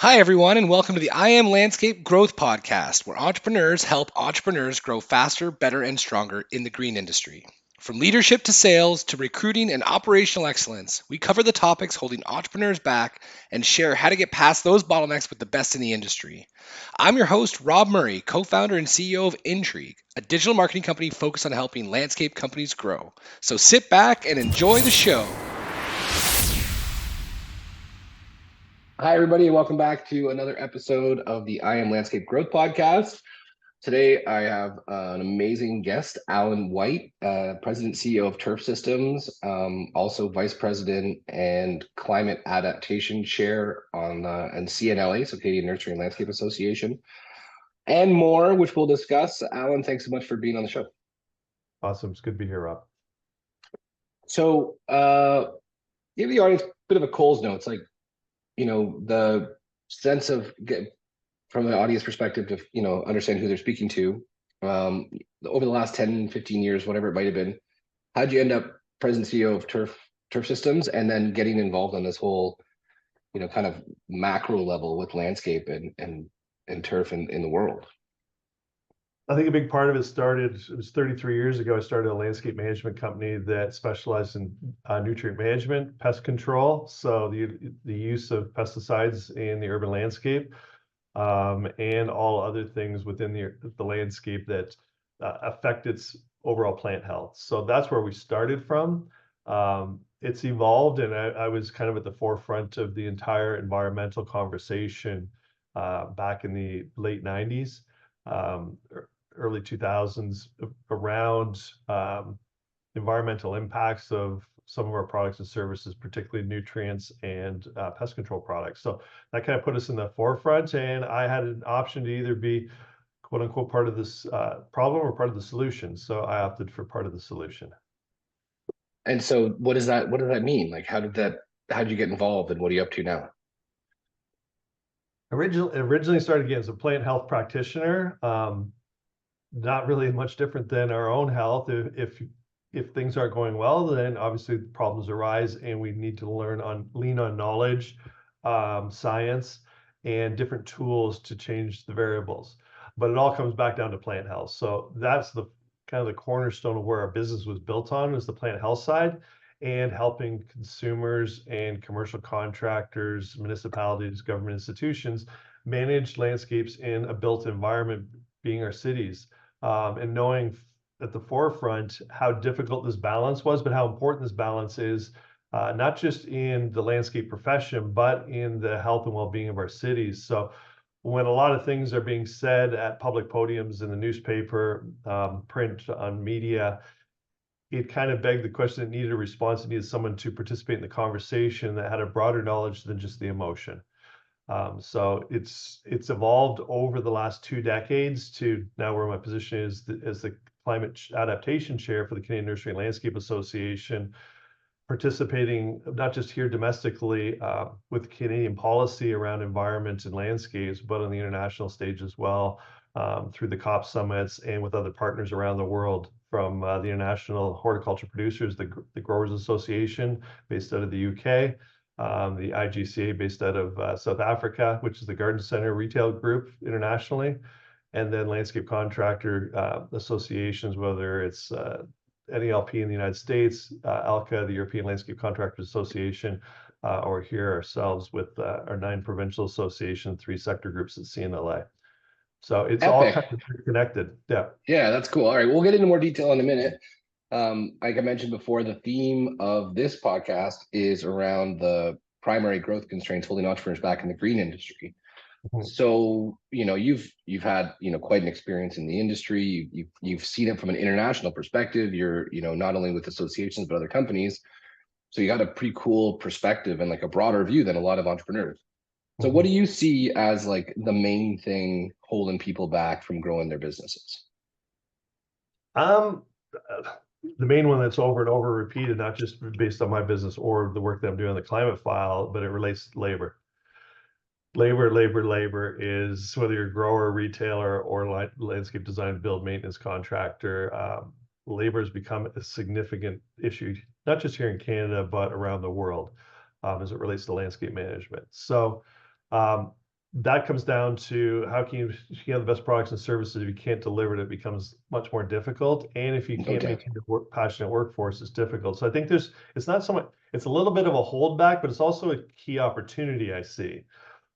Hi, everyone, and welcome to the I Am Landscape Growth Podcast, where entrepreneurs help entrepreneurs grow faster, better, and stronger in the green industry. From leadership to sales to recruiting and operational excellence, we cover the topics holding entrepreneurs back and share how to get past those bottlenecks with the best in the industry. I'm your host, Rob Murray, co founder and CEO of Intrigue, a digital marketing company focused on helping landscape companies grow. So sit back and enjoy the show. Hi, everybody, and welcome back to another episode of the I Am Landscape Growth Podcast. Today, I have an amazing guest, Alan White, President CEO of Turf Systems, also Vice President and Climate Adaptation Chair on and CNLA, so Canadian Nursery and Landscape Association, and more, which we'll discuss. Alan, thanks so much for being on the show. Awesome. It's good to be here, Rob. So, give the audience a bit of a Coles note. It's like, the sense of from the audience perspective to understand who they're speaking to, over the last 10 15 years, whatever it might have been. How'd you end up president CEO of turf systems, and then getting involved on this whole kind of macro level with landscape and turf in the world? I think a big part of it was 33 years ago. I started a landscape management company that specialized in nutrient management, pest control. So the use of pesticides in the urban landscape, and all other things within the landscape that affect its overall plant health. So that's where we started from. It's evolved, and I was kind of at the forefront of the entire environmental conversation back in the late 90s. Early 2000s around environmental impacts of some of our products and services, particularly nutrients and pest control products. So that kind of put us in the forefront, and I had an option to either be quote unquote part of this problem or part of the solution. So I opted for part of the solution. And so what does that mean? Like, how'd you get involved, and what are you up to now? Originally started again as a plant health practitioner. Not really much different than our own health. If things aren't going well, then obviously problems arise, and we need to lean on knowledge, science, and different tools to change the variables. But it all comes back down to plant health. So that's the kind of the cornerstone of where our business was built on, is the plant health side, and helping consumers and commercial contractors, municipalities, government institutions manage landscapes in a built environment, being our cities. And knowing at the forefront how difficult this balance was, but how important this balance is, not just in the landscape profession, but in the health and well-being of our cities. So when a lot of things are being said at public podiums in the newspaper, print, on media, it kind of begged the question. It needed a response. It needed someone to participate in the conversation that had a broader knowledge than just the emotion. So it's evolved over the last 2 decades to now where my position is as the climate adaptation chair for the Canadian Nursery and Landscape Association, participating not just here domestically with Canadian policy around environment and landscapes, but on the international stage as well, through the COP summits and with other partners around the world, from the International Horticulture Producers, the Growers Association based out of the UK, the IGCA based out of South Africa, which is the Garden Center Retail Group internationally, and then landscape contractor associations, whether it's NELP in the United States, ALCA, the European Landscape Contractors Association, or here ourselves with our 9 provincial associations, 3 sector groups at CNLA. So it's all kind of connected. Yeah, that's cool. All right, we'll get into more detail in a minute. Like I mentioned before, the theme of this podcast is around the primary growth constraints holding entrepreneurs back in the green industry. Mm-hmm. So, you've had, quite an experience in the industry. You've seen it from an international perspective. You're, not only with associations, but other companies. So you got a pretty cool perspective and like a broader view than a lot of entrepreneurs. So what do you see as like the main thing holding people back from growing their businesses? The main one that's over and over repeated, not just based on my business or the work that I'm doing on the climate file, but it relates to labor. Labor is, whether you're a grower, retailer, or landscape design, build, maintenance contractor, labor has become a significant issue, not just here in Canada, but around the world, as it relates to landscape management. So that comes down to how can you have the best products and services. If you can't deliver it, it becomes much more difficult. And if you No can't doubt. maintain a passionate workforce, it's difficult. So I think it's not so much, it's a little bit of a holdback, but it's also a key opportunity I see.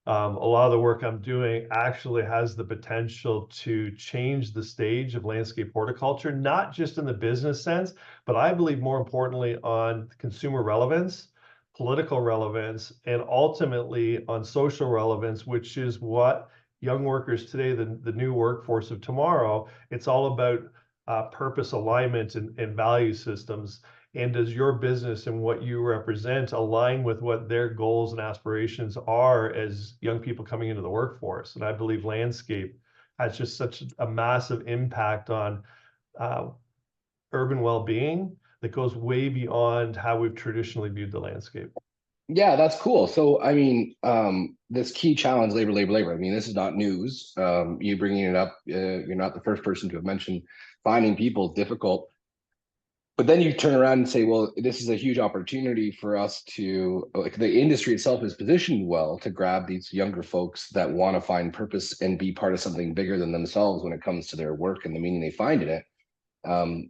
A lot of the work I'm doing actually has the potential to change the stage of landscape horticulture, not just in the business sense, but I believe more importantly on consumer relevance, political relevance, and ultimately on social relevance, which is what young workers today, the new workforce of tomorrow, it's all about purpose alignment and value systems. And does your business and what you represent align with what their goals and aspirations are as young people coming into the workforce? And I believe landscape has just such a massive impact on uh, urban well-being that goes way beyond how we've traditionally viewed the landscape. Yeah, that's cool. So, I mean, this key challenge, labor, labor, labor. I mean, this is not news. You bringing it up, you're not the first person to have mentioned finding people is difficult. But then you turn around and say, well, this is a huge opportunity for us to, like, the industry itself is positioned well to grab these younger folks that want to find purpose and be part of something bigger than themselves when it comes to their work and the meaning they find in it. Um,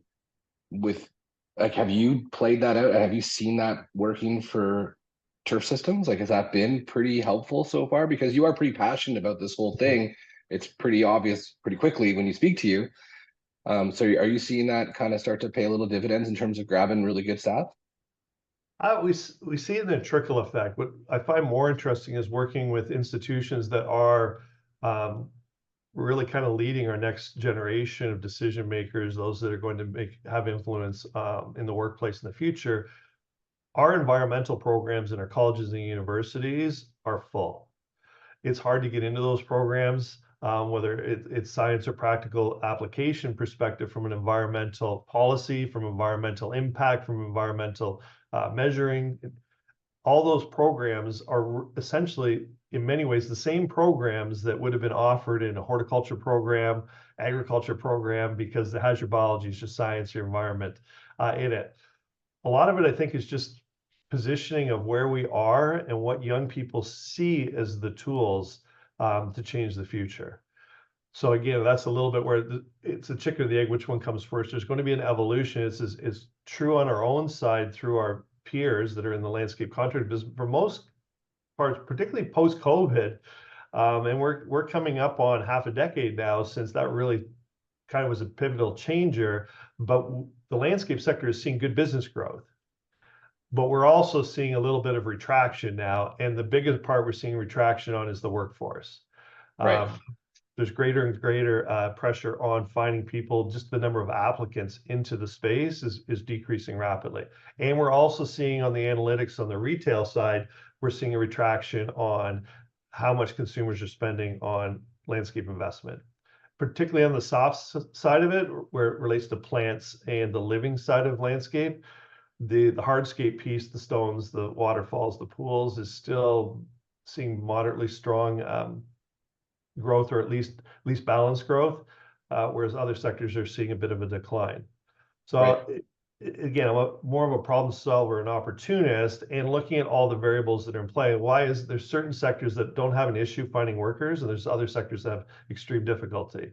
with like, have you played that out? Have you seen that working for turf systems? Like, has that been pretty helpful so far? Because you are pretty passionate about this whole thing. It's pretty obvious pretty quickly when you speak to you. So are you seeing that kind of start to pay a little dividends in terms of grabbing really good staff? We see the trickle effect. What I find more interesting is working with institutions that are um, really kind of leading our next generation of decision makers, those that are going to have influence in the workplace in the future. Our environmental programs in our colleges and universities are full. It's hard to get into those programs, whether it's science or practical application perspective from an environmental policy, from environmental impact, from environmental measuring. All those programs are essentially, in many ways, the same programs that would have been offered in a horticulture program, agriculture program, because it has your biology, it's just science, your environment in it. A lot of it, I think, is just positioning of where we are and what young people see as the tools to change the future. So again, that's a little bit where it's a chicken or the egg, which one comes first. There's going to be an evolution. It's true on our own side through our peers that are in the landscape contract business for most parts, particularly post-COVID. And we're coming up on half a decade now since that really kind of was a pivotal changer. But the landscape sector is seeing good business growth. But we're also seeing a little bit of retraction now. And the biggest part we're seeing retraction on is the workforce. Right. Um, there's greater and greater pressure on finding people. Just the number of applicants into the space is decreasing rapidly. And we're also seeing on the analytics on the retail side, we're seeing a retraction on how much consumers are spending on landscape investment, particularly on the soft side of it, where it relates to plants and the living side of landscape. The hardscape piece, the stones, the waterfalls, the pools is still seeing moderately strong growth, or at least balanced growth, whereas other sectors are seeing a bit of a decline. Right. So again, I'm more of a problem solver and opportunist, and looking at all the variables that are in play. Why is there's certain sectors that don't have an issue finding workers, and there's other sectors that have extreme difficulty.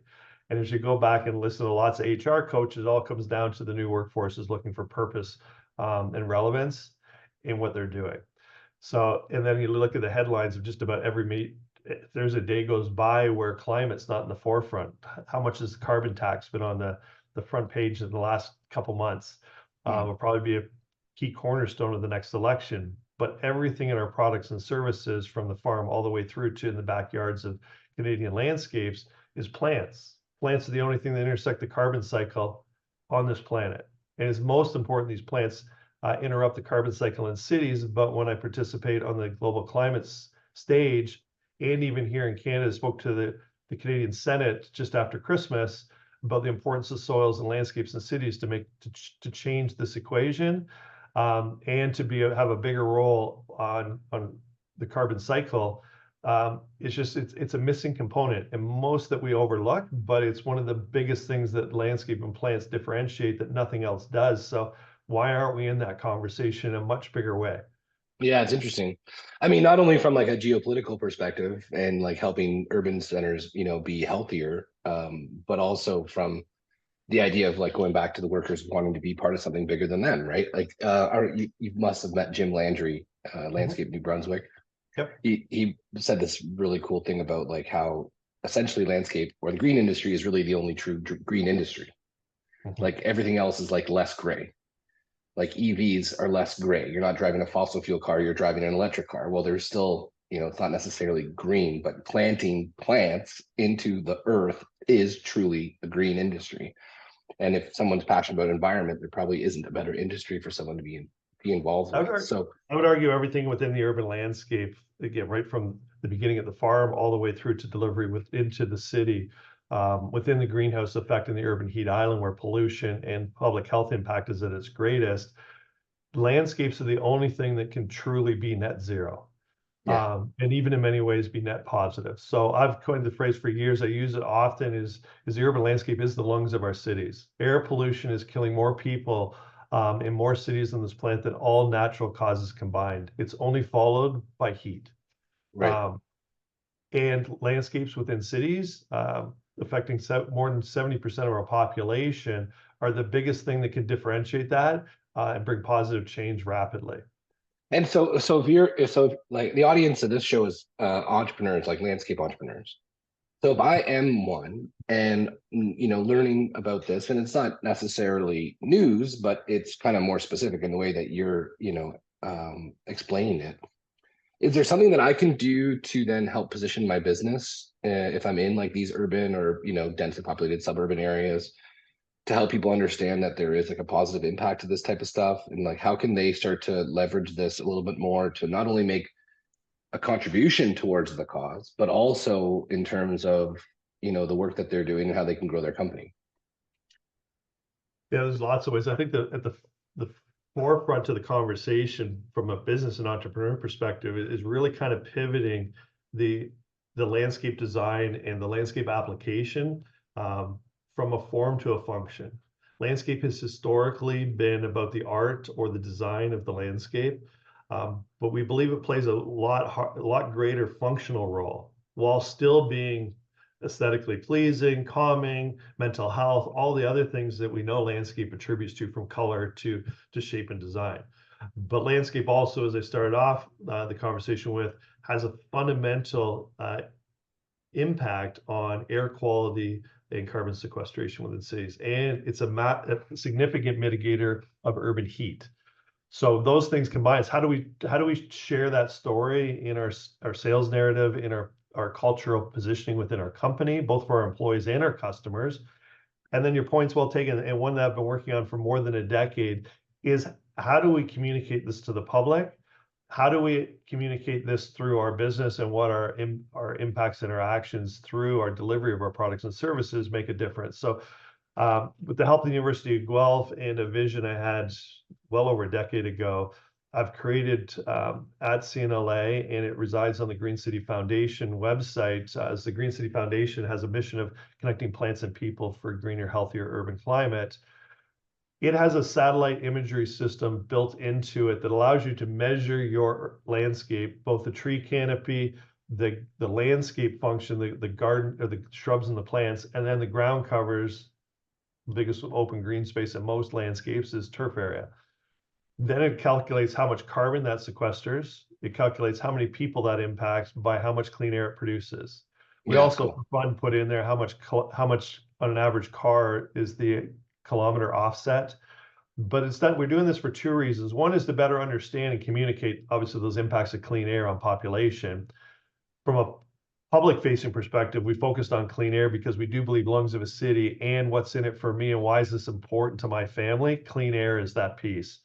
And as you go back and listen to lots of HR coaches, it all comes down to the new workforce is looking for purpose and relevance in what they're doing. So, and then you look at the headlines of just about every meet. If there's a day goes by where climate's not in the forefront, how much has the carbon tax been on the front page in the last couple months? Will probably be a key cornerstone of the next election. But everything in our products and services, from the farm all the way through to in the backyards of Canadian landscapes, is plants. Plants are the only thing that intersect the carbon cycle on this planet. And it's most important these plants interrupt the carbon cycle in cities. But when I participate on the global climate stage, and even here in Canada, spoke to the Canadian Senate just after Christmas about the importance of soils and landscapes and cities to change this equation, and to have a bigger role on the carbon cycle. It's a missing component, and most that we overlook, but it's one of the biggest things that landscape and plants differentiate that nothing else does. So why aren't we in that conversation in a much bigger way? Yeah, it's interesting. I mean, not only from like a geopolitical perspective and like helping urban centers, be healthier, but also from the idea of like going back to the workers wanting to be part of something bigger than them, right? Like, you must have met Jim Landry, Mhm. Landscape New Brunswick. Yep. He said this really cool thing about like how essentially landscape or the green industry is really the only true green industry. Mhm. Like everything else is like less gray. Like EVs are less gray. You're not driving a fossil fuel car, you're driving an electric car. Well, there's still, it's not necessarily green, but planting plants into the earth is truly a green industry. And if someone's passionate about environment, there probably isn't a better industry for someone to be involved I would, with. So I would argue everything within the urban landscape, again, right from the beginning at the farm all the way through to delivery into the city, within the greenhouse effect in the urban heat island, where pollution and public health impact is at its greatest, landscapes are the only thing that can truly be net zero. yeah, And even in many ways be net positive. So I've coined the phrase for years. I use it often is the urban landscape is the lungs of our cities. Air pollution is killing more people in more cities on this planet than all natural causes combined. It's only followed by heat. right. Um, and landscapes within cities, affecting more than 70% of our population, are the biggest thing that can differentiate that and bring positive change rapidly. And so if like the audience of this show is entrepreneurs, like landscape entrepreneurs. So if I am one and learning about this, and it's not necessarily news, but it's kind of more specific in the way that you're, explaining it. Is there something that I can do to then help position my business if I'm in like these urban or densely populated suburban areas to help people understand that there is like a positive impact to this type of stuff, and like how can they start to leverage this a little bit more to not only make a contribution towards the cause, but also in terms of the work that they're doing and how they can grow their company. Yeah, there's lots of ways. I think that at the forefront of the conversation from a business and entrepreneur perspective is really kind of pivoting the the landscape design and the landscape application um, from a form to a function. Landscape has historically been about the art or the design of the landscape, but we believe it plays a lot greater functional role while still being aesthetically pleasing, calming, mental health, all the other things that we know landscape attributes to, from color to shape and design. But landscape also, as I started off the conversation with, has a fundamental impact on air quality and carbon sequestration within cities. And it's a significant mitigator of urban heat. So those things combined, how do we share that story in our sales narrative, in our cultural positioning within our company, both for our employees and our customers? And then your point's well taken, and one that I've been working on for more than a decade is, how do we communicate this to the public? How do we communicate this through our business, and what our impacts and our actions through our delivery of our products and services make a difference? So with the help of the University of Guelph and a vision I had well over a decade ago, I've created at CNLA, and it resides on the Green City Foundation website. As the Green City Foundation has a mission of connecting plants and people for a greener, healthier urban climate. It has a satellite imagery system built into it that allows you to measure your landscape, both the tree canopy, the landscape function, the garden or the shrubs and the plants, and then the ground covers. The biggest open green space in most landscapes is turf area. Then it calculates how much carbon that sequesters. It calculates how many people that impacts by how much clean air it produces. We Yeah, that's also, cool. for fun, put in there how much on an average car is the kilometer offset. But instead, we're doing this for two reasons. One is to better understand and communicate, obviously, those impacts of clean air on population. From a public facing perspective, we focused on clean air because we do believe lungs of a city, and what's in it for me and why is this important to my family? Clean air is that piece.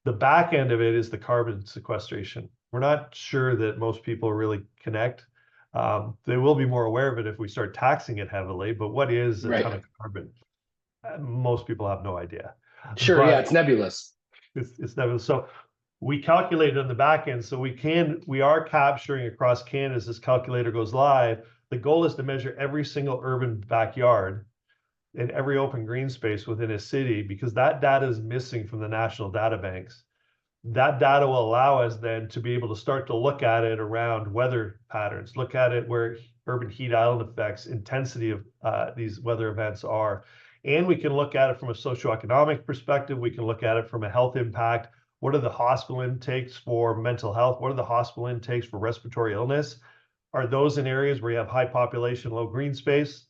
The back end of it is the carbon sequestration. We're not sure that most people really connect. They will be more aware of it if we start taxing it heavily, but what is a ton Right. of carbon? Most people have no idea. Sure. Yeah, But it's nebulous. it's never so. We calculate on the back end, so we are capturing across Canada as this calculator goes live. The goal is to measure every single urban backyard and every open green space within a city, because that data is missing from the national data banks. That data will allow us then to be able to start to look at it around weather patterns, look at it where urban heat island effects, intensity of these weather events are. And we can look at it from a socioeconomic perspective. We can look at it from a health impact. What are the hospital intakes for mental health? What are the hospital intakes for respiratory illness? Are those in areas where you have high population, low green space,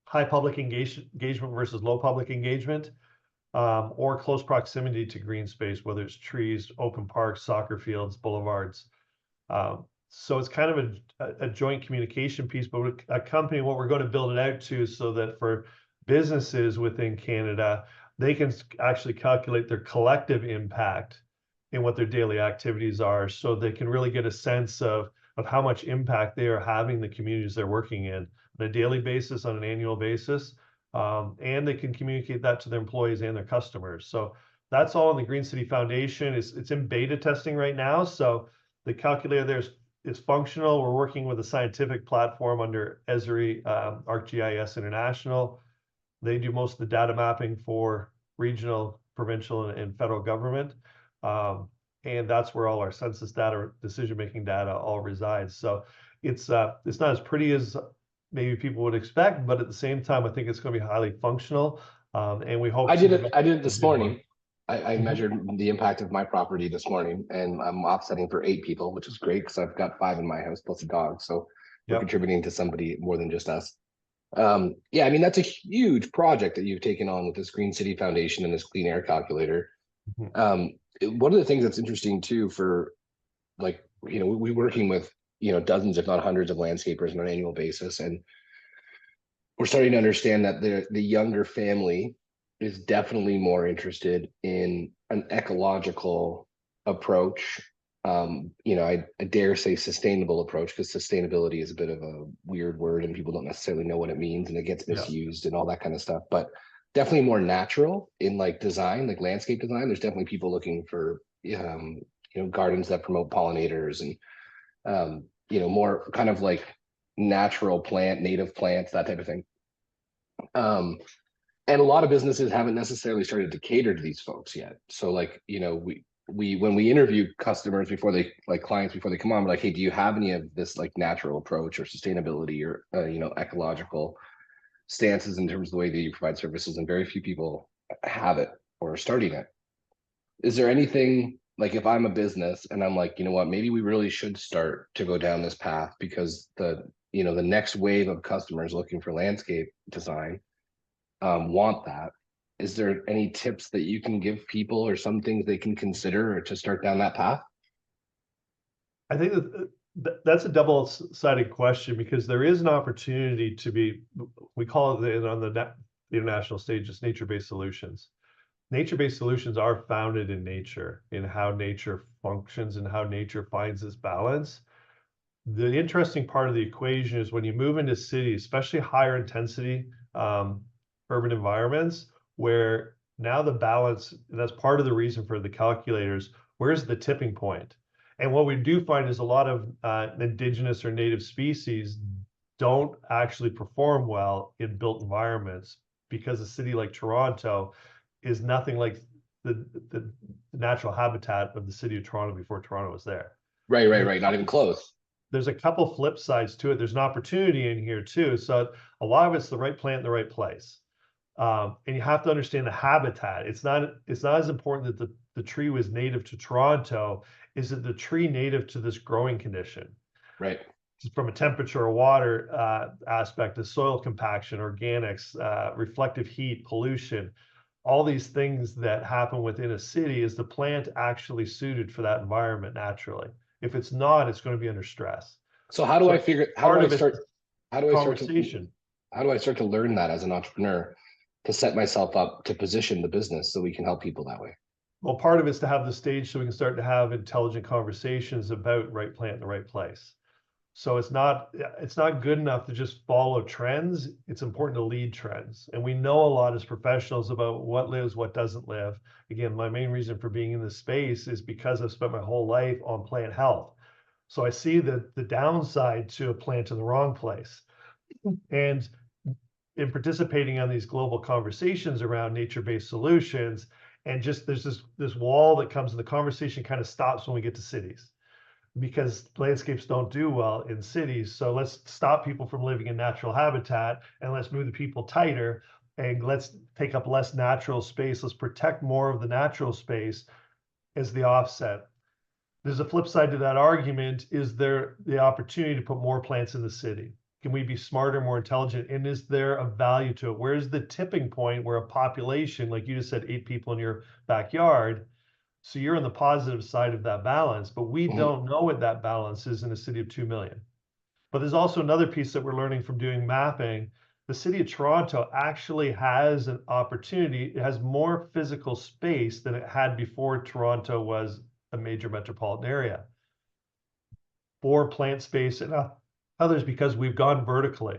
high public engagement versus low public engagement? Or close proximity to green space, whether it's trees, open parks, soccer fields, boulevards. So it's kind of a joint communication piece, but with a company, what we're going to build it out to so that for businesses within Canada, they can actually calculate their collective impact in what their daily activities are, so they can really get a sense of how much impact they are having the communities they're working in on a daily basis, on an annual basis. And they can communicate that to their employees and their customers. So that's all in the Green City Foundation. It's in beta testing right now. So the calculator there is functional. We're working with a scientific platform under Esri, ArcGIS International. They do most of the data mapping for regional, provincial, and federal government. And that's where all our census data, decision-making data all resides. So it's not as pretty as maybe people would expect, but at the same time, I think it's going to be highly functional. And we hope I to did it. develop I did it this do more. morning. I Mhm. measured the impact of my property this morning, and I'm offsetting for 8 people, which is great because I've got 5 in my house plus a dog. So we're Yep. contributing to somebody more than just us. Yeah, I mean, that's a huge project that you've taken on with this Green City Foundation and this clean air calculator. Mhm. One of the things that's interesting too, for like, we're working with, dozens, if not hundreds of landscapers on an annual basis. And we're starting to understand that the younger family is definitely more interested in an ecological approach. I dare say sustainable approach, because sustainability is a bit of a weird word and people don't necessarily know what it means, and it gets Yeah. misused and all that kind of stuff. But definitely more natural in like design, like landscape design. There's definitely people looking for gardens that promote pollinators, and more kind of like natural native plants, that type of thing. Um, and a lot of businesses haven't necessarily started to cater to these folks yet. So like, we when we interview customers before they, like clients before they come on, we're like, hey, do you have any of this like natural approach or sustainability or ecological stances in terms of the way that you provide services? And very few people have it or are starting it. Is there anything, like, if I'm a business and I'm like, you know what, maybe we really should start to go down this path, because the next wave of customers looking for landscape design want that. Is there any tips that you can give people, or some things they can consider, or to start down that path? I think that's a double-sided question, because there is an opportunity to be, we call it on the international stage, it's nature-based solutions. Nature-based solutions are founded in nature, in how nature functions and how nature finds its balance. The interesting part of the equation is when you move into cities, especially higher intensity urban environments, where now the balance, and that's part of the reason for the calculators, where's the tipping point? And what we do find is a lot of indigenous or native species don't actually perform well in built environments, because a city like Toronto is nothing like the natural habitat of the city of Toronto before Toronto was there. Right. Not even close. There's a couple flip sides to it. There's an opportunity in here too. So a lot of it's the right plant in the right place. And you have to understand the habitat. It's not as important that the tree was native to Toronto. Is it the tree native to this growing condition? Right. From a temperature or water aspect, of soil compaction, organics, reflective heat, pollution, all these things that happen within a city. Is the plant actually suited for that environment naturally? If it's not, it's going to be under stress. So how do I So figure, part of it's how do I start to conversation. how do I start to learn that as an entrepreneur, to set myself up to position the business so we can help people that way? Well, part of it's to have the stage so we can start to have intelligent conversations about right plant in the right place. So it's not good enough to just follow trends. It's important to lead trends. And we know a lot as professionals about what lives, what doesn't live. Again, my main reason for being in this space is because I've spent my whole life on plant health. So I see the downside to a plant in the wrong place. And in participating on these global conversations around nature-based solutions, And just there's this wall that comes and the conversation kind of stops when we get to cities because landscapes don't do well in cities. So let's stop people from living in natural habitat and let's move the people tighter and let's take up less natural space. Let's protect more of the natural space as the offset. There's a flip side to that argument. Is there the opportunity to put more plants in the city? Can we be smarter, more intelligent? And is there a value to it? Where's the tipping point where a population, like you just said, 8 people in your backyard, so you're on the positive side of that balance, but we Mhm. don't know what that balance is in a city of 2 million. But there's also another piece that we're learning from doing mapping. The city of Toronto actually has an opportunity. It has more physical space than it had before Toronto was a major metropolitan area for plant space and others because we've gone vertically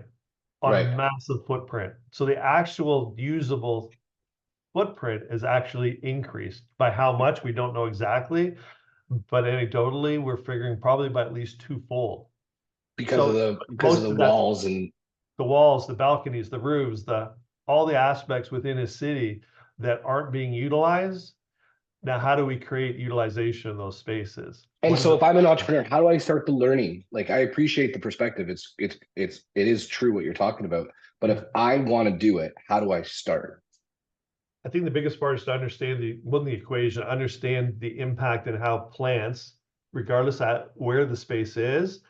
on a Right. massive footprint. So the actual usable footprint is actually increased. By how much, we don't know exactly, but anecdotally, we're figuring probably by at least twofold. Because of So the most of that, walls and the walls, the balconies, the roofs, all the aspects within a city that aren't being utilized. Now, how do we create utilization of those spaces? and What does so it if I'm look an like? entrepreneur, how do I start the learning? Like I appreciate the perspective. It is true what you're talking about. But if Yeah. I want to do it, how do I start? I think the biggest part is to understand the equation, understand the impact and how plants, regardless at where the space is,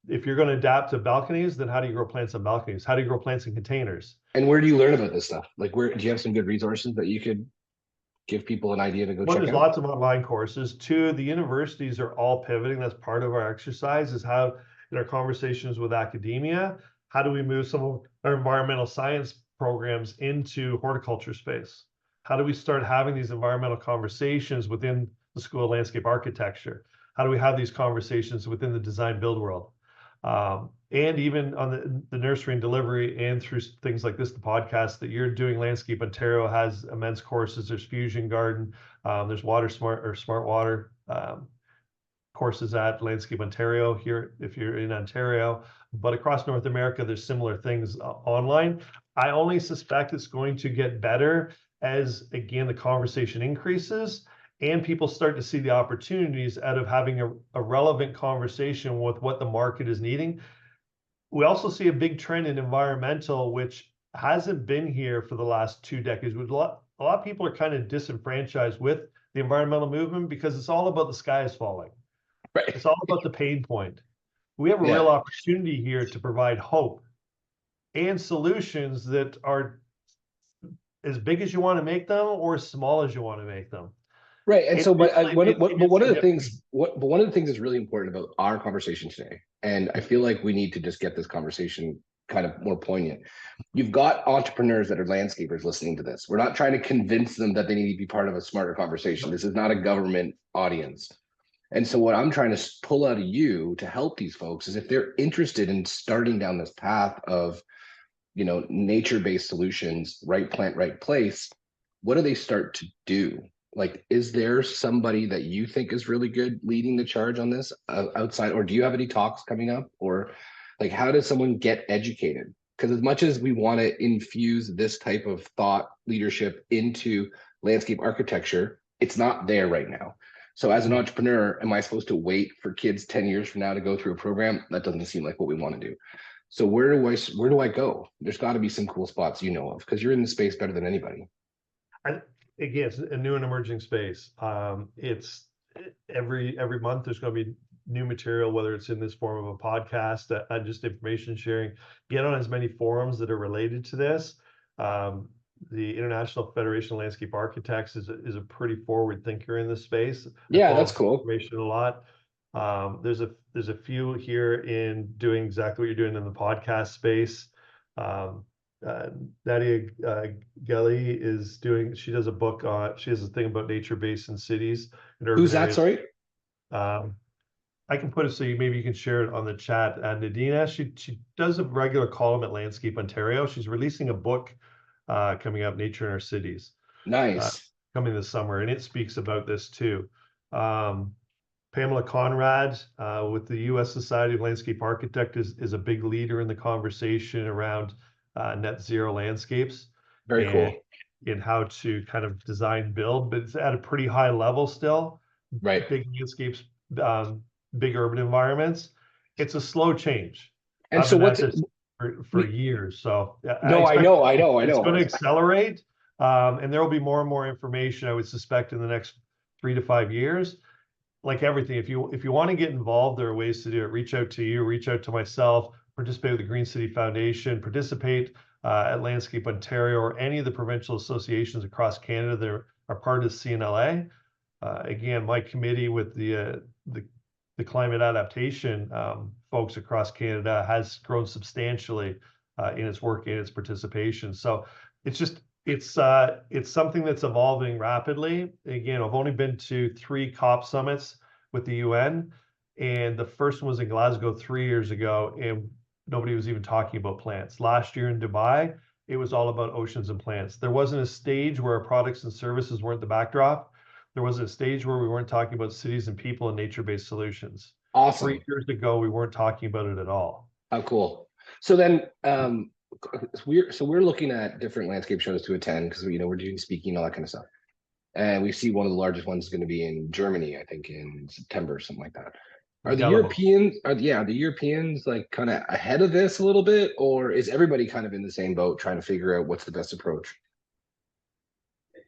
if you're going to adapt to balconies, then how do you grow plants on balconies? How do you grow plants in containers? And where do you learn about this stuff? Like where do you have some good resources that you could give people an idea to go One, check there's out? lots of online courses. Two, the universities are all pivoting. That's part of our exercise is how in our conversations with academia, how do we move some of our environmental science programs into horticulture space? How do we start having these environmental conversations within the School of Landscape Architecture? How do we have these conversations within the design build world? And even on the nursery and delivery and through things like this, the podcast that you're doing, Landscape Ontario has immense courses. There's Fusion Garden, there's Water Smart or Smart Water courses at Landscape Ontario here if you're in Ontario. But across North America, there's similar things online. I only suspect it's going to get better as, again, the conversation increases and people start to see the opportunities out of having a relevant conversation with what the market is needing. We also see a big trend in environmental, which hasn't been here for the last 2 decades. A lot of people are kind of disenfranchised with the environmental movement because it's all about the sky is falling. Right. It's all about the pain point. We have a Yeah. real opportunity here to provide hope and solutions that are as big as you want to make them or as small as you want to make them. Right. And It so, but really makes a but one of the significant. things, but one of the things that's really important about our conversation today, and I feel like we need to just get this conversation kind of more poignant. You've got entrepreneurs that are landscapers listening to this. We're not trying to convince them that they need to be part of a smarter conversation. This is not a government audience. And so, what I'm trying to pull out of you to help these folks is if they're interested in starting down this path of, nature-based solutions, right plant, right place, what do they start to do? Like, is there somebody that you think is really good leading the charge on this outside, or do you have any talks coming up? Or like, how does someone get educated? Because as much as we want to infuse this type of thought leadership into landscape architecture, it's not there right now. So as an entrepreneur, am I supposed to wait for kids 10 years from now to go through a program? That doesn't seem like what we want to do. So where do I go? There's got to be some cool spots you know of because you're in the space better than anybody. I, again, it's a new and emerging space. It's every month there's going to be new material, whether it's in this form of a podcast, just information sharing. Get on as many forums that are related to this. The International Federation of Landscape Architects is a pretty forward thinker in this space. I Yeah, that's follow cool. information a lot. There's a few here in doing exactly what you're doing in the podcast space. Um, uh, Nadia Gelly is doing, she does a book on, she has a thing about nature basin cities and Who's urban that? areas. Sorry. Um, I can put it so maybe you can share it on the chat. Nadina, she does a regular column at Landscape Ontario. She's releasing a book coming up, Nature in Our Cities, uh, Nice. coming this summer, and it speaks about this too. Pamela Conrad with the U.S. Society of Landscape Architects is a big leader in the conversation around net zero landscapes. Very And cool. in how to kind of design build, but it's at a pretty high level still. Right. Big landscapes, big urban environments. It's a slow change. And I've so been what's at it? this for years, so I No, I expect know, I know, I it's know. going to accelerate, and there will be more and more information, I would suspect, in the next 3 to 5 years. Like everything, if you want to get involved, there are ways to do it. Reach out to you, reach out to myself, participate with the Green City Foundation, participate at Landscape Ontario or any of the provincial associations across Canada that are part of CNLA. Again, my committee with the climate adaptation folks across Canada has grown substantially in its work and its participation. So it's just it's something that's evolving rapidly. Again, I've only been to 3 COP summits with the UN, and the first one was in Glasgow 3 years ago, and nobody was even talking about plants. Last year in Dubai, it was all about oceans and plants. There wasn't a stage where our products and services weren't the backdrop. There was a stage where we weren't talking about cities and people and nature-based solutions. 3 Awesome. years ago, we weren't talking about it at all. How cool. So then, we're looking at different landscape shows to attend because we're doing speaking, all that kind of stuff. And we see one of the largest ones is going to be in Germany, I think in September, something like that. Are the Indelible. Europeans, are the Europeans like kind of ahead of this a little bit, or is everybody kind of in the same boat trying to figure out what's the best approach?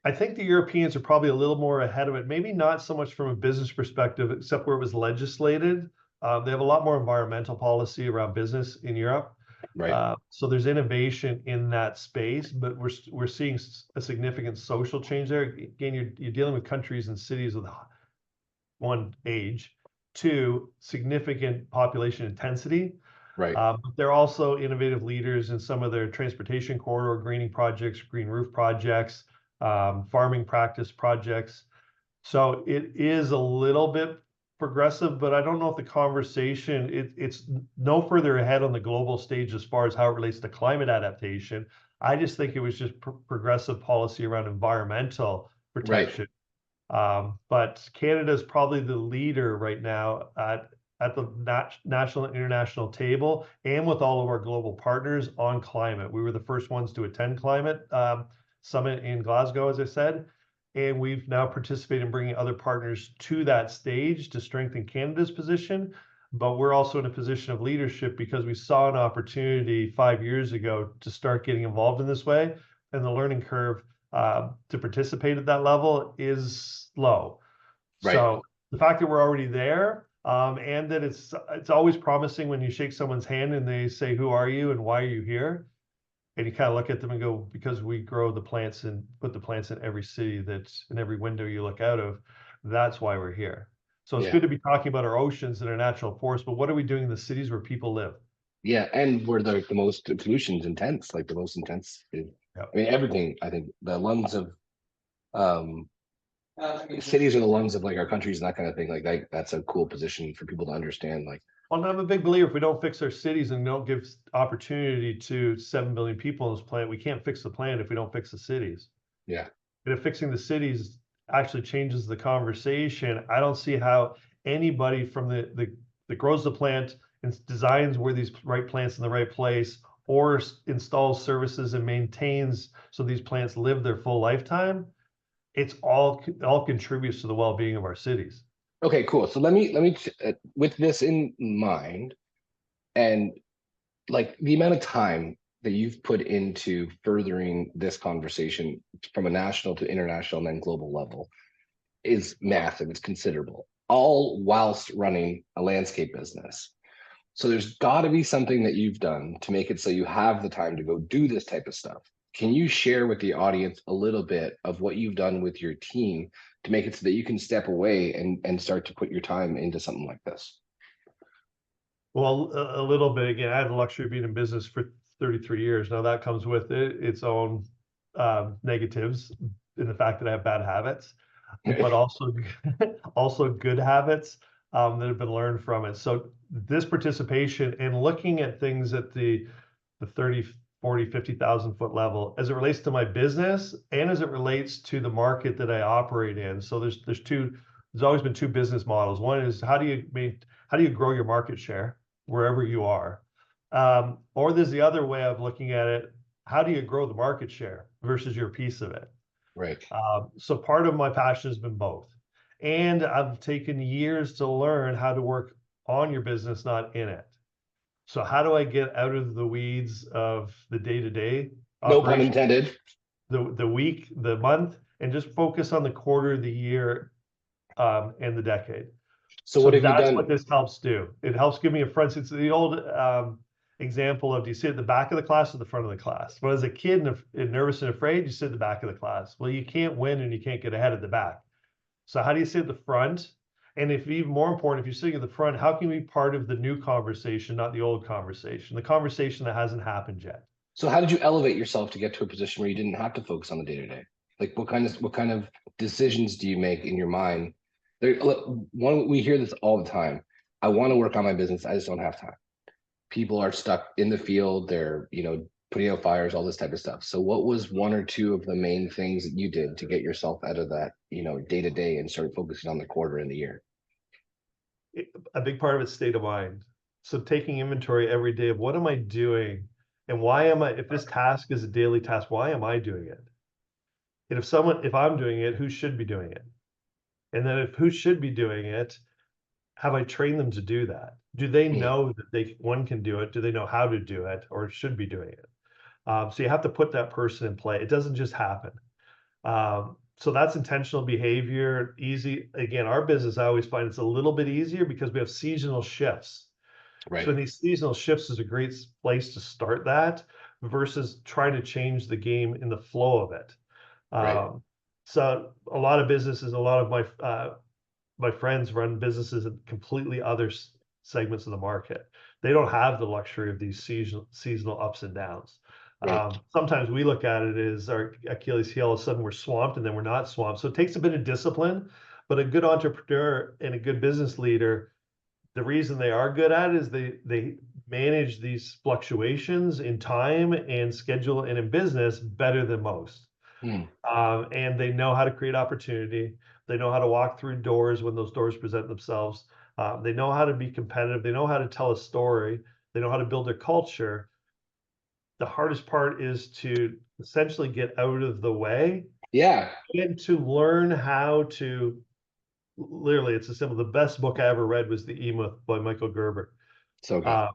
I think the Europeans are probably a little more ahead of it, maybe not so much from a business perspective, except where it was legislated. They have a lot more environmental policy around business in Europe. Right. So there's innovation in that space, but we're seeing a significant social change there. Again, you're dealing with countries and cities with 1, age, 2, significant population intensity. Right. They're also innovative leaders in some of their transportation corridor greening projects, green roof projects, farming practice projects. So it is a little bit progressive, but I don't know if the conversation, it's no further ahead on the global stage as far as how it relates to climate adaptation. I just think it was just progressive policy around environmental Right. protection. But Canada is probably the leader right now at the national and international table and with all of our global partners on climate. We were the first ones to attend climate summit in Glasgow, as I said, and we've now participated in bringing other partners to that stage to strengthen Canada's position. But we're also in a position of leadership because we saw an opportunity 5 years ago to start getting involved in this way, and the learning curve to participate at that level is low. Right. So the fact that we're already there, and that it's always promising when you shake someone's hand and they say, "Who are you and why are you here?" And you kind of look at them and go, "Because we grow the plants and put the plants in every city that's in every window you look out of. That's why we're here." So it's Yeah. good to be talking about our oceans and our natural forests, but what are we doing in the cities where people live? Yeah. And where the most pollution's intense, like the most intense is, Yep. I mean, everything, I think the lungs of um cities are the lungs of like our countries and that kind of thing. Like that's a cool position for people to understand. Like, Well, I'm a big believer if we don't fix our cities and don't give opportunity to 7 billion people on this planet, we can't fix the planet if we don't fix the cities. yeah, And if fixing the cities actually changes the conversation, I don't see how anybody from that grows the plant and designs where these right plants in the right place or installs services and maintains so these plants live their full lifetime, it's all contributes to the well-being of our cities. okay, cool. So with this in mind, and like the amount of time that you've put into furthering this conversation from a national to international and then global level is massive. It's considerable, all whilst running a landscape business. So there's got to be something that you've done to make it so you have the time to go do this type of stuff. Can you share with the audience a little bit of what you've done with your team to make it so that you can step away and start to put your time into something like this? Well, a little bit. Again, I had the luxury of being in business for 33 years. Now that comes with its own negatives in the fact that I have bad habits, but also also good habits that have been learned from it. So this participation and looking at things at the 30, 40, 50,000 foot level as it relates to my business and as it relates to the market that I operate in. So there's always been 2 business models. One is how do you grow your market share wherever you are? Or there's the other way of looking at it. how do you grow the market share versus your piece of it? Right. So part of my passion has been both. And I've taken years to learn how to work on your business, not in it. So how do I get out of the weeds of the day-to-day No pun operation, intended. the week, the month, and just focus on the quarter, the year, and the decade? So So what have you that's what done? this helps do. It helps give me a front. It's the old example of, do you sit at the back of the class or the front of the class? Well, as a kid and nervous and afraid, you sit at the back of the class. Well, you can't win and you can't get ahead at the back. So how do you sit at the front? And if even more important, if you're sitting at the front, how can you be part of the new conversation, not the old conversation, the conversation that hasn't happened yet? So how did you elevate yourself to get to a position where you didn't have to focus on the day to day? Like what kind of decisions do you make in your mind? There, one we hear this all the time. I want to work on my business. I just don't have time. People are stuck in the field. They're, putting out fires, all this type of stuff. So what was one or two of the main things that you did to get yourself out of that, day to day and start focusing on the quarter and the year? A big part of it's state of mind. So taking inventory every day of what am I doing and why am I, if this task is a daily task, why am I doing it? And if I'm doing it, who should be doing it? And then if who should be doing it, have I trained them to do that? Do they Hmm. know that one can do it? Do they know how to do it or should be doing it? So you have to put that person in play. It doesn't just happen. So that's intentional behavior. Easy. Again, our business, I always find it's a little bit easier because we have seasonal shifts. So Right. in these seasonal shifts is a great place to start that versus trying to change the game in the flow of it. Right. Um, so a lot of businesses, a lot of my friends run businesses in completely other segments of the market. They don't have the luxury of these seasonal ups and downs. Right. Sometimes we look at it as our Achilles heel. All of a sudden we're swamped and then we're not swamped. So it takes a bit of discipline, but a good entrepreneur and a good business leader, the reason they are good at it is they manage these fluctuations in time and schedule and in business better than most. Hmm. And they know how to create opportunity. They know how to walk through doors when those doors present themselves. They know how to be competitive. They know how to tell a story. They know how to build their culture. The hardest part is to essentially get out of the way Yeah. and to learn how to, literally, it's a simple, the best book I ever read was The E-Myth by Michael Gerber. So good. Um,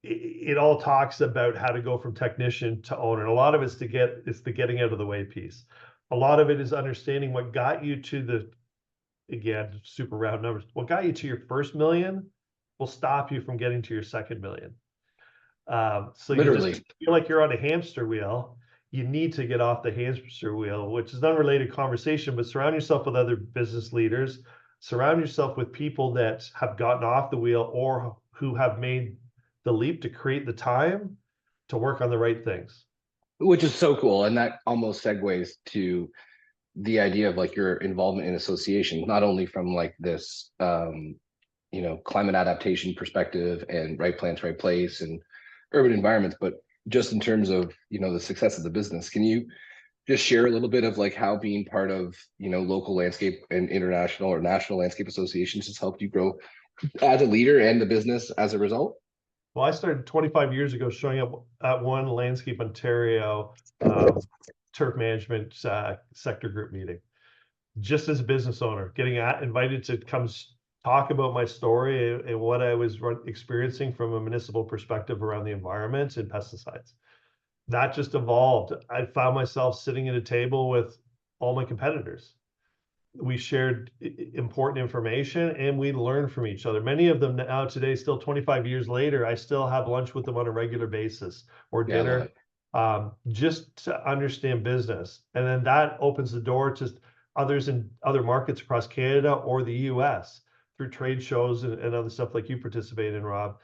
it all talks about how to go from technician to owner. And a lot of it's the getting out of the way piece. A lot of it is understanding what got you to again, super round numbers. What got you to your first million will stop you from getting to your second million. So you just Literally. feel like you're on a hamster wheel. You need to get off the hamster wheel, which is an unrelated conversation, but surround yourself with other business leaders. Surround yourself with people that have gotten off the wheel or who have made the leap to create the time to work on the right things. Which is so cool. And that almost segues to the idea of like your involvement in associations, not only from like this climate adaptation perspective and right plants, right place and urban environments, but just in terms of, the success of the business. Can you just share a little bit of like how being part of, local landscape and international or national landscape associations has helped you grow as a leader and the business as a result? Well, I started 25 years ago showing up at one Landscape Ontario turf management sector group meeting, just as a business owner, getting invited to come talk about my story and what I was experiencing from a municipal perspective around the environment and pesticides. That just evolved. I found myself sitting at a table with all my competitors. We shared important information and we learned from each other. Many of them now today, still 25 years later, I still have lunch with them on a regular basis or Yeah, I love dinner, it. just to understand business. And then that opens the door to others in other markets across Canada or the US through trade shows and other stuff like you participate in, Rob.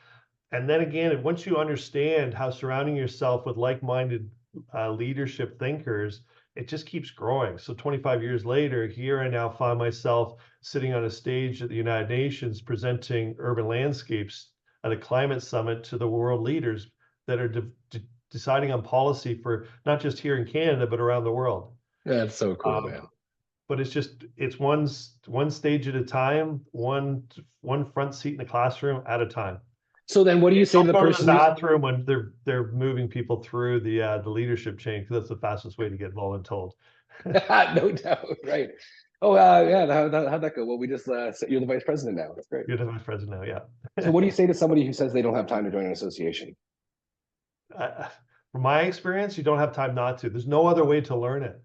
And then again, once you understand how surrounding yourself with like-minded leadership thinkers, it just keeps growing. So 25 years later, here I now find myself sitting on a stage at the United Nations presenting urban landscapes at a climate summit to the world leaders that are deciding on policy for not just here in Canada, but around the world. That's so cool, Um, man. but it's one stage at a time, one front seat in the classroom at a time. So then what do you say to Don't the go to the person who's, bathroom when they're moving people through the leadership chain, because that's the fastest way to get voluntold. no doubt, right? Oh, yeah, how'd that go? Well, we just, you're the vice president now. That's great. You're the vice president now, So yeah. what do you say to somebody who says they don't have time to join an association? From my experience, you don't have time not to. There's no other way to learn it.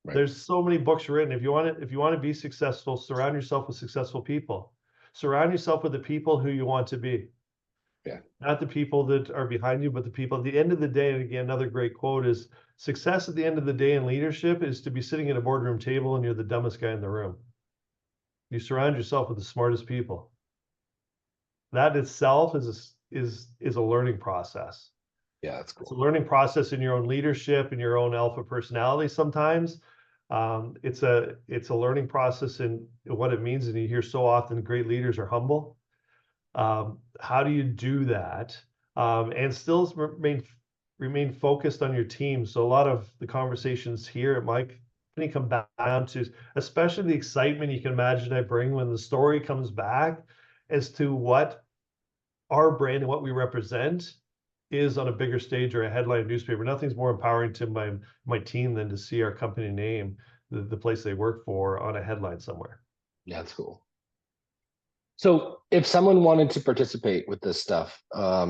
Right. There's so many books written. If you want to be successful, surround yourself with successful people. Surround yourself with the people who you want to be. Yeah. Not the people that are behind you, but the people at the end of the day. And again, another great quote is success at the end of the day in leadership is to be sitting at a boardroom table and you're the dumbest guy in the room. You surround yourself with the smartest people. That itself is a learning process. Yeah, that's It's a cool. learning process in your own leadership and your own alpha personality sometimes. It's a learning process in what it means. And you hear so often great leaders are humble. How do you do that and still remain focused on your team? So a lot of the conversations here at Mike come down to, especially the excitement you can imagine I bring when the story comes back as to what our brand and what we represent is on a bigger stage or a headline newspaper. Nothing's more empowering to my team than to see our company name, the place they work for, on a headline somewhere. Yeah, that's cool. So if someone wanted to participate with this stuff,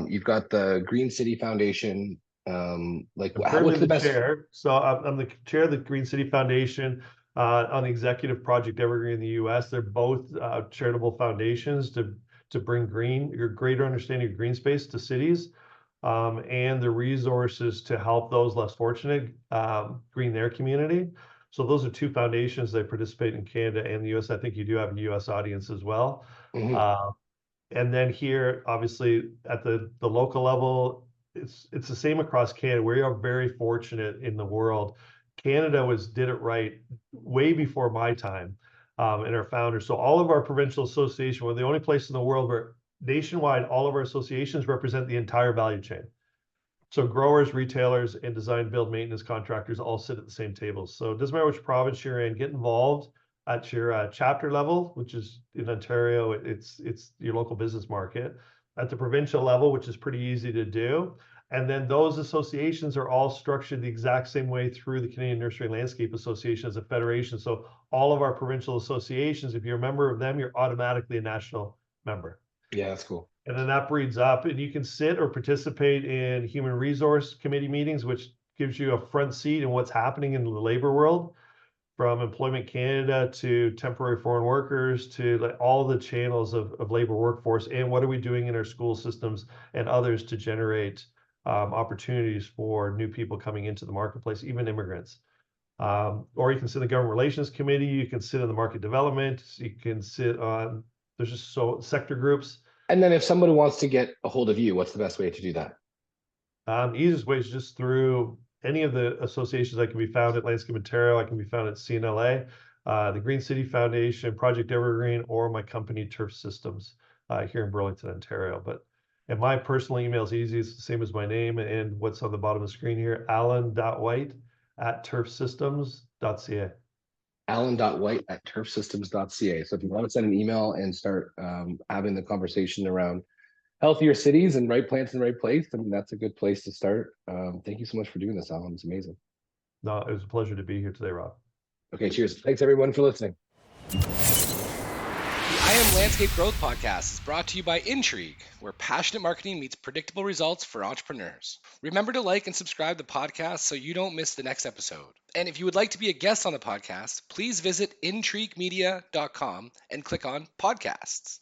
you've got the Green City Foundation. Like, I'm currently what's the the best? chair. So I'm the chair of the Green City Foundation on the executive Project Evergreen in the US. They're both charitable foundations to bring greater understanding of green space to cities and the resources to help those less fortunate green their community. So those are two foundations that participate in Canada and the US. I think you do have a US audience as well. Mhm. Uh, and then here, obviously, at the local level, it's the same across Canada. We are very fortunate in the world. Canada did it right way before my time, and our founders. So all of our provincial association, we're the only place in the world where nationwide all of our associations represent the entire value chain. So growers, retailers, and design, build, maintenance contractors all sit at the same table. So it doesn't matter which province you're in, get involved at your chapter level, which is in Ontario, it's your local business market. At the provincial level, which is pretty easy to do. And then those associations are all structured the exact same way through the Canadian Nursery and Landscape Association as a federation. So all of our provincial associations, if you're a member of them, you're automatically a national member. Yeah, that's cool. And then that breeds up, and you can sit or participate in human resource committee meetings, which gives you a front seat in what's happening in the labor world, from Employment Canada to temporary foreign workers to like all the channels of labor workforce, and what are we doing in our school systems and others to generate opportunities for new people coming into the marketplace, even immigrants. Or you can sit in the government relations committee, you can sit in the market development, you can sit on, there's just so sector groups. And then if somebody wants to get a hold of you, what's the best way to do that? Easiest way is just through any of the associations. I can be found at Landscape Ontario. I can be found at CNLA, the Green City Foundation, Project Evergreen, or my company Turf Systems here in Burlington, Ontario. And my personal email is easy. It's the same as my name and what's on the bottom of the screen here, alan.white@turfsystems.ca. Alan.white@turfsystems.ca. So if you want to send an email and start having the conversation around healthier cities and right plants in the right place, I mean, that's a good place to start. Thank you so much for doing this, Alan. It's amazing. No, it was a pleasure to be here today, Rob. Okay, cheers. Thanks everyone for listening. The I Am Landscape Growth Podcast is brought to you by Intrigue, where passionate marketing meets predictable results for entrepreneurs. Remember to like and subscribe the podcast so you don't miss the next episode. And if you would like to be a guest on the podcast, please visit intriguemedia.com and click on podcasts.